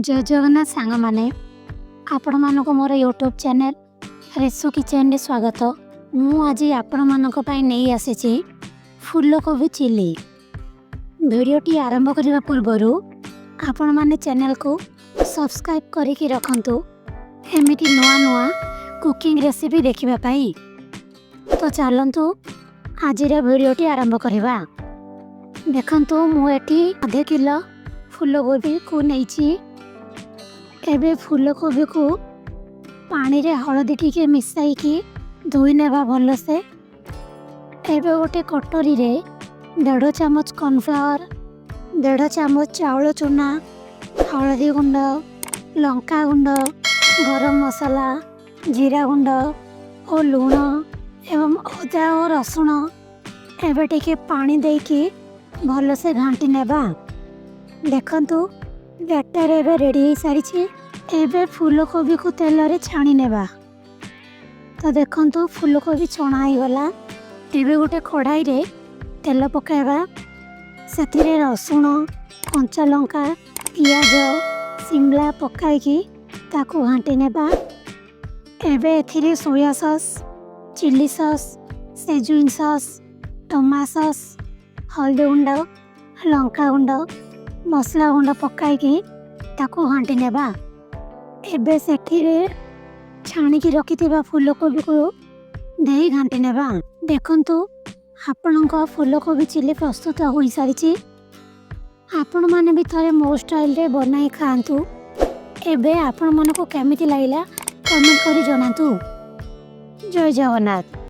जय जगन्नाथ सांग मैंने आपण मानक मोर यूट्यूब चैनल रेसु किचन रे स्वागत। मु आज आपण मानक पई नहीं आसी फूलकोबी चिली। वीडियोटी आरंभ करने पूर्व आपण माने चैनल को सब्सक्राइब करके रखंतु एमिटी नुआ नुआ कुकिंग रेसिपी देखिबा पाई। तो चलंतु आज वीडियोटी आरंभ करवा। देखंतु मु एटी आधे किलो फूलकोबी को नहीं एबे फूलकोबी को पानी रे हलदी टिके मिसाई की धोई नेबा भल से। एबे गोटे कटोरी रे 1.5 चामच कॉर्नफ्लावर, 1.5 चामच चाउल चूना, हलदी गुंड, लंका गुंड, गरम मसाला, जीरा गुंड और लूण एवं अदा और रसुण एबे टिके पानी देकी भल से घांटी नेबा। देखंतु बैटर एबे रेडी हो सारी। एबे फूलकोबी को तेल रे छाणी नेबा। तो देखंतु फूलकोबी छणा ही गला। एबे गोटे कढ़ाई रे तेल पकाइबा। सेथिरे रसुण, कंचा लंका, पियाज, शिमला पकाइकी ताकू घांटी नेबा। एबे एथिरे soya sauce, chilli sauce, Schezwan sauce, tomato sauce, हल्दी गुंड, लंका गुंड, मसला गुंड पकाइकी ताकू घांटी नेबा। एबे सेठिरे छाणिकी रखिथिबा फूलकोबी को देई घांटी नेबा। देखंतु आपणक फूलकोबी चिली प्रस्तुत हो सारी। आपण माने भी थरे मो स्टाइल रे बनाई खांतु। एबे आपण मन को केमिति लागिला कमेंट करी जणातु। जय जगन्नाथ।